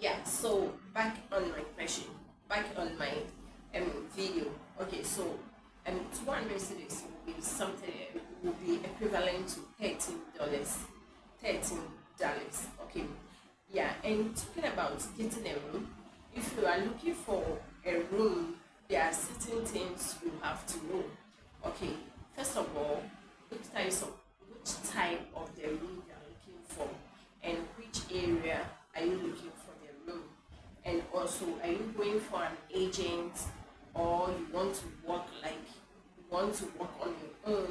Yeah, so back on my video. Okay, so 200 cedis will be something, will be equivalent to $13. $13. Okay. Yeah, and talking about getting a room, if you are looking for a room, there are certain things you have to know. Okay, first of all, which type of the room you are looking for, and which area are you looking for the room, and also are you going for an agent, or you want to work on your own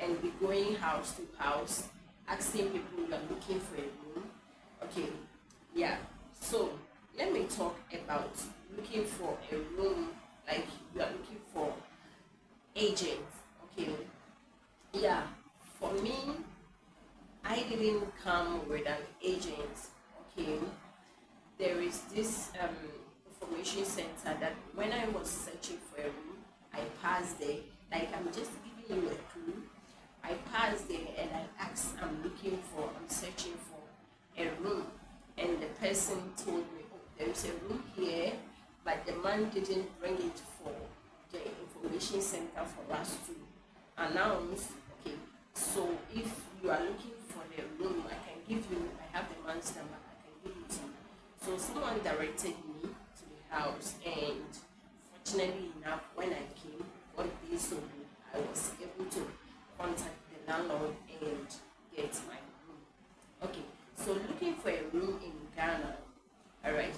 and be going house to house asking people you are looking for a room. Okay, yeah. So let me talk about looking for a room, like you are looking for agent. Okay, yeah. For me, I didn't come with an agent. Okay, there is this information center that when I was searching for a room, I passed there. Like, I'm just giving you a clue. I passed there and I asked, I'm searching for a room. And the person told me, oh, there's a room here, but the man didn't bring it for the information center for us to announce. Okay, so if you are looking for the room, I have the man's number, I can give it to you. So someone directed me to the house, and fortunately enough, when I came, God being so good, I was able to contact the landlord and get my room. Okay, so looking for a room in Ghana, alright,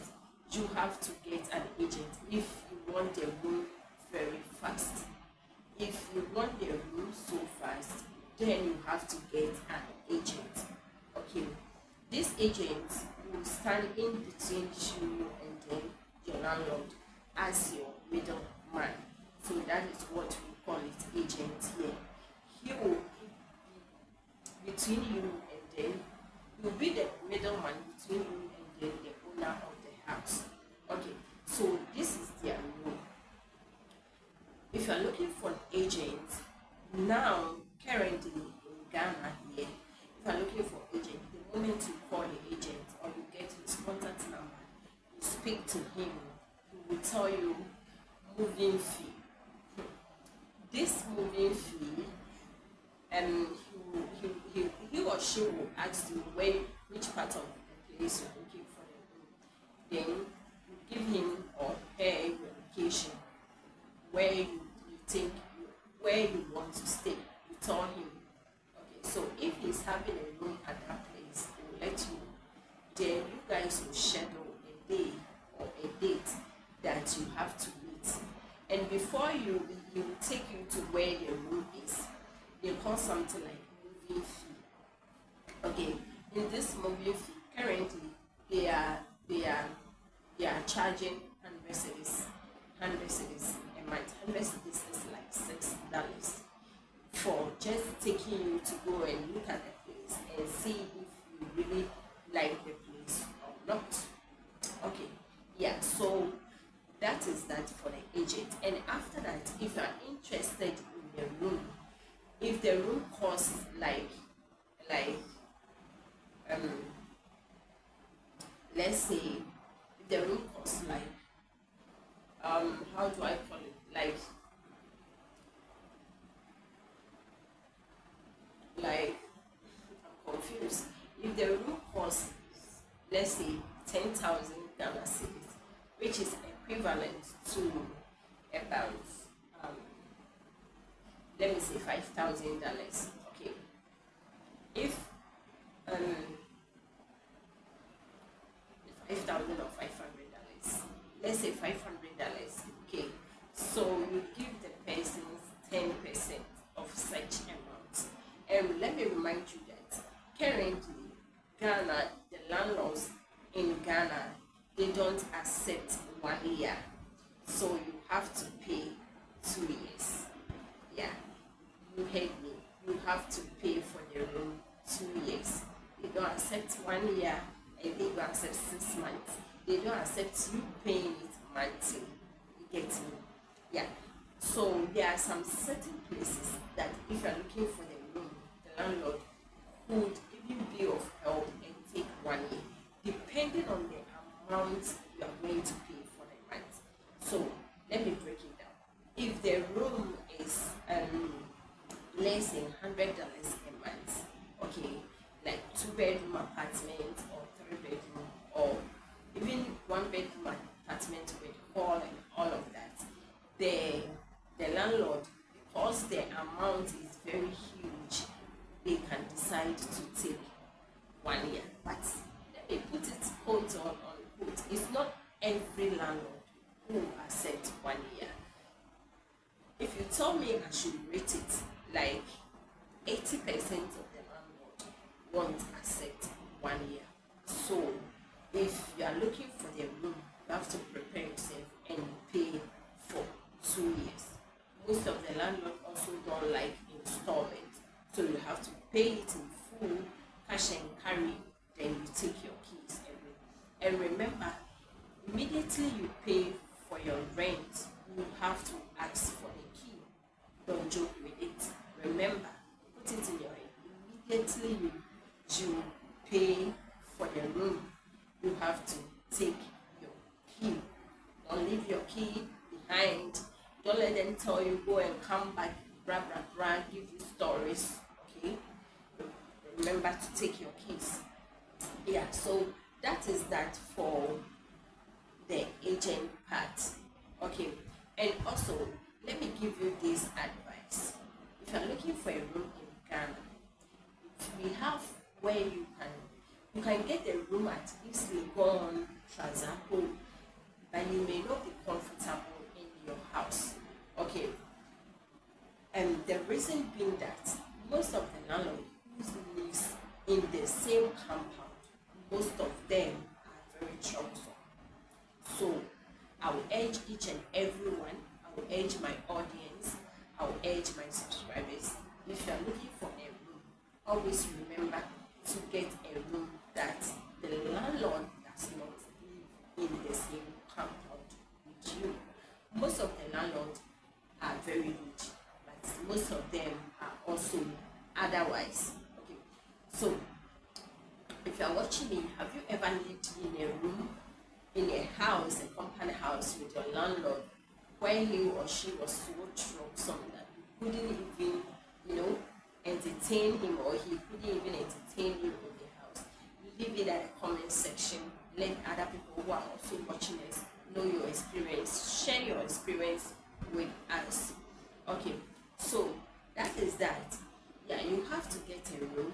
you have to get an agent if you want the room very fast. If you want the room so fast, then you have to get an agent. Okay, this agent will stand in between you and then your landlord as your middleman. So that is what we call it, agent here. He will be between you and then he will be the middleman between you and then the owner of the house. Okay, so this is their role. If you are looking for an agent now, currently in Ghana here, if you are looking for an agent, the moment you call the agent or you get his contact number, you speak to him, he will tell you moving fee. This moving fee, he or she will ask you which part of the place you're looking for the room. Then you give him or her your location, where you think where you want to stay. You tell him. Okay, so if he's having a room at that place, he will let you know. Then you guys will schedule a day or a date that you have to meet. And before he will take you to where the room is. They call something like moving fee. Okay, in this moving fee, currently they are charging 100 cedis. 100 cedis a month. 100 cedis is like $6 for just taking you to go and look at the place and see if you really like the place or not. Okay, yeah, so that is that for the agent. And after that, if you are interested in the room, if the room costs like um let's say if the room costs like how do I call it, like I'm confused. If the room costs, let's say, 10,000 Ghana cedis, which is equivalent to about um, let me say $5,000. Okay, if 5,000 or $500, let's say $500. Okay, so you give the persons 10% of such amount. And let me remind you that currently Ghana, the landlords in Ghana, they don't accept 1 year, so you have to pay 2 years. Yeah, you heard me. You have to pay for the room 2 years. They don't accept 1 year, and they don't accept 6 months. They don't accept you paying it monthly. You get me? Yeah. So there are some certain places that if you're looking for the room, the landlord would even be of help and take 1 year, depending on the amount you are going to pay for the month. So let me break it down. If the room is less than $100 a month, okay, like 2 bedroom apartment or 3 bedroom or even 1 bedroom apartment with hall and all of that, the landlord, because the amount is very huge, they can decide to take 1 year. But let me put it quote on quote. It's not every landlord who accept 1 year. If you tell me I should rate it, like 80% of the landlord won't accept 1 year. So if you are looking for the room, you have to prepare yourself and pay for 2 years. Most of the landlord also don't like installment, so you have to pay it in full, cash and carry, then you take your keys. And remember, immediately you pay for your rent, you have to ask for the key. Don't joke with it. Remember, put it in your head. Immediately you pay for the room, you have to take your key. Don't leave your key behind. Don't let them tell you go and come back, blah blah blah, give you stories. Okay? Remember to take your keys. Yeah, so that is that for the agent part. Okay, and also let me give you this advice. If you're looking for a room in Ghana, we have where you can get a room at East Legon, Transaco, but you may not be comfortable in your house. Okay, and the reason being that most of the landlords who lives in the same compound, most of them are very troublesome. So I will urge each and everyone, I will urge my audience, I will urge my subscribers, if you are looking for a room, always remember to get a room that the landlord does not live in the same compound with you. Most of the landlords are very rich, but most of them are also otherwise. Okay, so if you are watching me, have you ever lived in a room, in a house, a compound house with your landlord, where he or she was so troublesome that you couldn't even, entertain him, or he couldn't even entertain you in the house? Leave it at the comment section. Let other people who are also watching us know your experience. Share your experience with us. Okay, so that is that. Yeah, you have to get a room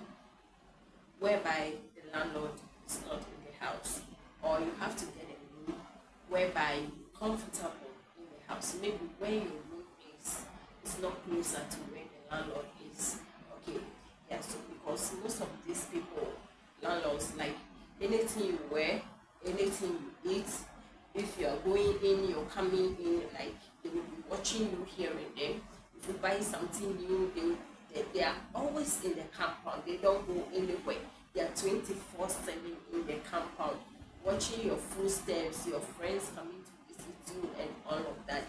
whereby the landlord is not in the house, or you have to get a room whereby you're comfortable in the house. Maybe where your room is not closer to where the landlord is. Okay, yeah, so because most of these people, landlords, like anything you wear, anything you eat, if you are going in, you're coming in, like they will be watching you here and there. If you buy something new, they are always in the compound. They don't go anywhere. They are 24/7 in the compound, watching your footsteps, your friends coming to visit you, and all of that.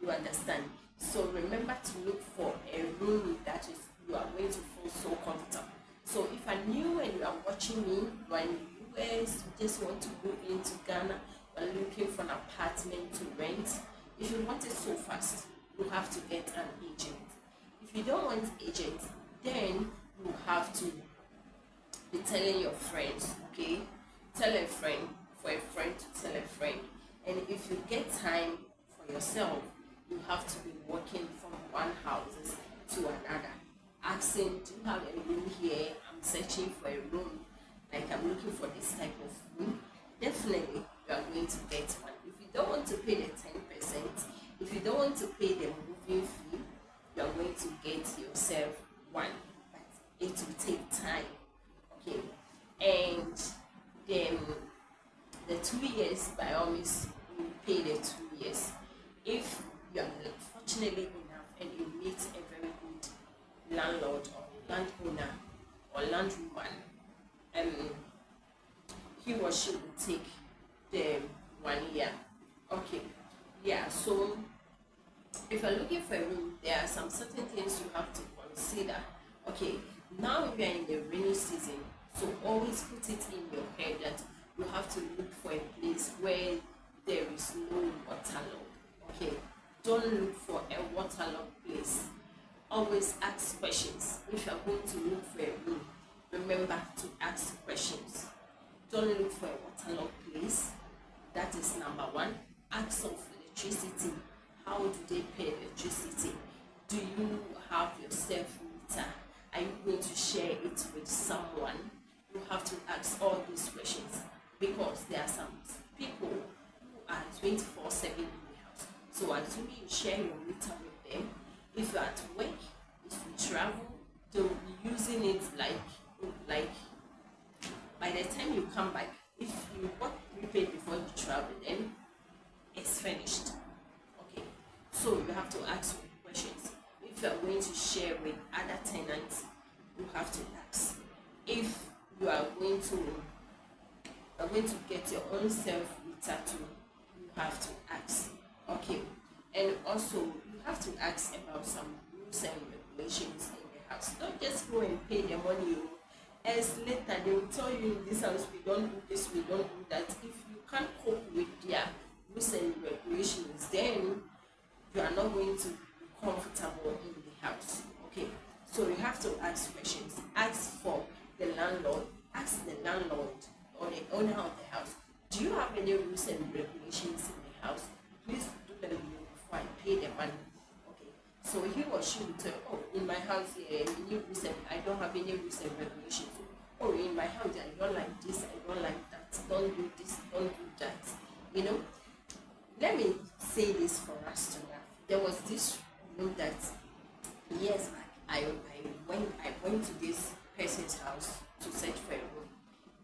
You understand? So remember to look for a room that is you are going to feel so comfortable. So if you're new and you are watching me, you are in the US, you just want to go into Ghana, you are looking for an apartment to rent. If you want it so fast, you have to get an agent. If you don't want agent, then you have to be telling your friends, okay? Tell a friend, for a friend to tell a friend. And if you get time for yourself, you have to be walking from one house to another, asking, do you have a room here? I'm searching for a room, like I'm looking for this type of room. Definitely, you are going to get one. If you don't want to pay the 10%, if you don't want to pay the moving fee, you are going to get yourself one, but it will take time. Okay, and then the 2 years, by all means, you pay the 2 years. If you are fortunately enough and you meet a very good landlord or landowner or landwoman, he or she will take the 1 year. Okay, yeah, so if you're looking for a room, there are some certain things you have to consider. Okay, now we are in the rainy season, so always put it in your head that you have to look for a place place where there is no waterlog. Okay, don't look for a waterlogged place. Always ask questions. If you are going to look for a room, remember to ask questions. Don't look for a waterlogged place. That is number one. Ask of electricity. How do they pay electricity? Do you have your self meter? Are you going to share it with someone? You have to ask all these questions because there are some people who are 24/7 in the house. So assuming you share your meter with them, if you're at work, if you travel, they'll be using it like by the time you come back, if you got prepaid before you travel, then it's finished. Okay, so you have to ask questions. If you are going to share with other tenants, you have to ask. If you are going to get your own self meter too, you have to ask. Okay, and also you have to ask about some rules and regulations in the house. Don't just go and pay the money, as later they will tell you in this house we don't do this, we don't do that. If you can't cope with their rules and regulations, then you are not going to be comfortable in the house. Okay, so you have to ask questions. Ask for the landlord, ask the landlord or the owner of the house, do you have any rules and regulations in the house? Please do them before I pay the money. Okay, so he or she will tell, oh, in my house I don't have any rules and regulations. Oh, in my house I don't like this, I don't like that, don't do this, don't do that. You know, let me say this for us to laugh. There was this room that years back I went to this person's house to search for a room,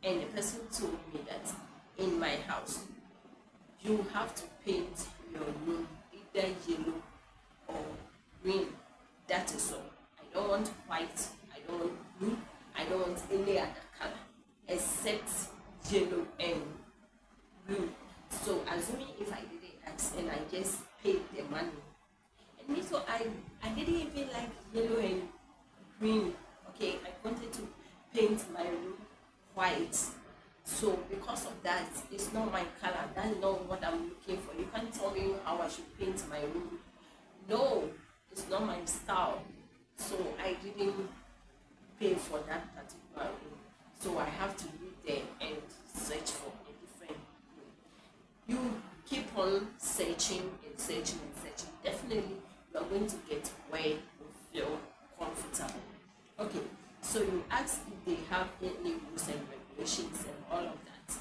and the person told me that in my house you have to paint your room either yellow or green. That is all. I don't want white, I don't want blue, I don't want any other color except yellow and blue. So assuming if I didn't ask and I just paid the money, and me so I didn't even like yellow and green. Okay, I wanted to paint my room white. So because of that, it's not my color. That's not what I'm looking for. You can't tell me how I should paint my room. No, it's not my style. So I didn't pay for that particular room. So I have to go there and search for a different room. You keep on searching and searching and searching. Definitely, you are going to get where you feel comfortable. Okay, so you ask if they have any rules and regulations and all of that.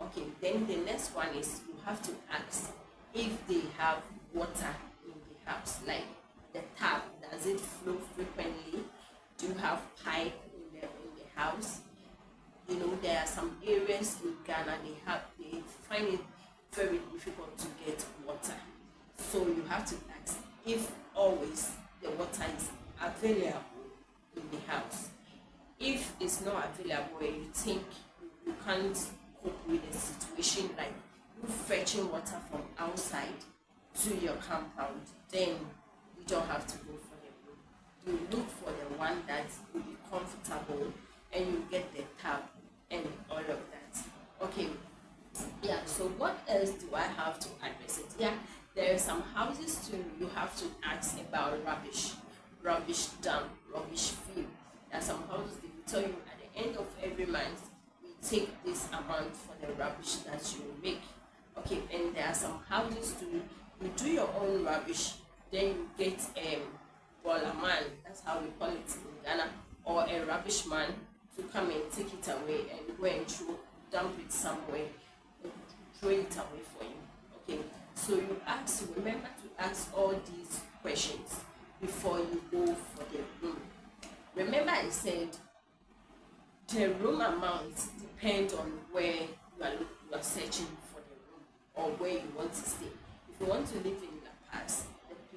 Okay, then the next one is you have to ask if they have water in the house, like the tap, does it flow frequently? Do you have pipe in the house? You know, there are some areas in Ghana they find it very difficult to get water. So you have to ask if always the water is available in the house. If it's not available and you think you can't cope with the situation, like you fetching water from outside to your compound, then you don't have to go for the room. You look for the one that will be comfortable and you get the tap and all of that. Okay, yeah, so what else do I have to address it? Yeah, there are some houses too you have to ask about rubbish dump, rubbish fill. There are some houses they will tell you at the end of every month we take this amount for the rubbish that you make. Okay, and there are some houses too you do your own rubbish, then you get a man, that's how we call it in Ghana, or a rubbish man to come and take it away and go and dump it somewhere and throw it away for you. Okay, so you remember to ask all these questions before you go for the room. Remember I said the room amount depends on where you are searching for the room or where you want to stay. If you want to live in La Paz,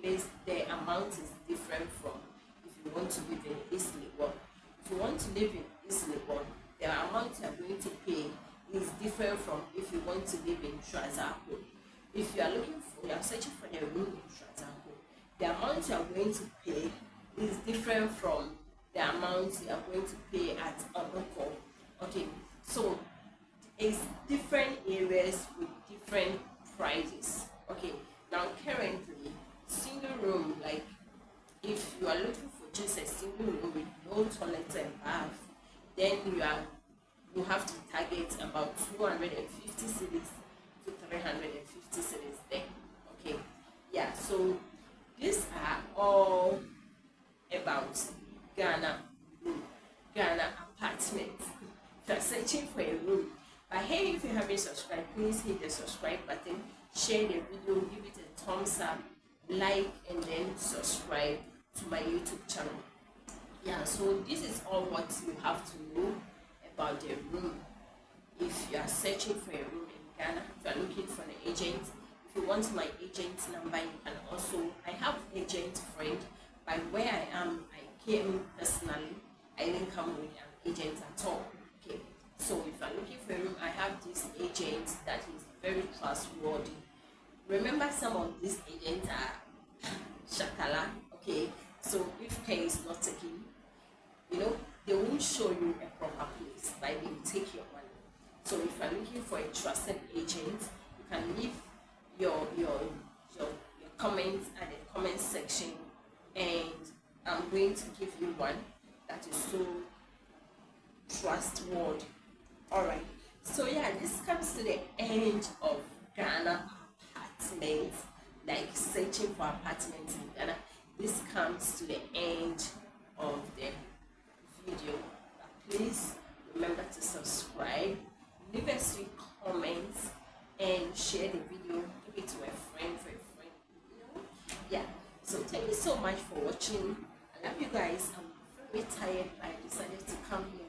the amount is different from if you want to live in East Legon. If you want to live in East Legon, the amount you are going to pay is different from if you want to live in Trasacco. If you are searching for the room in Trasacco, the amount you are going to pay is different from the amount you are going to pay at Onoko. Okay, so it's different areas with 250 cities to 350 cities there. Okay, yeah, so these are all about Ghana room, Ghana apartments. If you're searching for a room, but hey, if you haven't subscribed, please hit the subscribe button, share the video, give it a thumbs up, like, and then subscribe to my YouTube channel. Yeah, so this is all what you have to know about the room. If you are searching for a room in Ghana, if you are looking for an agent, if you want my agent number, you can also, I have agent friend, but where I am, I came personally, I didn't come with an agent at all. Okay, so if you are looking for a room, I have this agent that is very trustworthy. Remember, some of these agents are shakala. Okay, so if care is not taken, they won't show you a proper place, but they will take your money. So if you're looking for a trusted agent, you can leave your comments at the comment section, and I'm going to give you one that is so trustworthy. Alright, so yeah, this comes to the end of Ghana apartments, like searching for apartments in Ghana. This comes to the end of the video. Please remember to subscribe, leave a sweet comment, and share the video. Give it to a friend, Yeah, so thank you so much for watching. I love you guys. I'm very tired. I decided to come here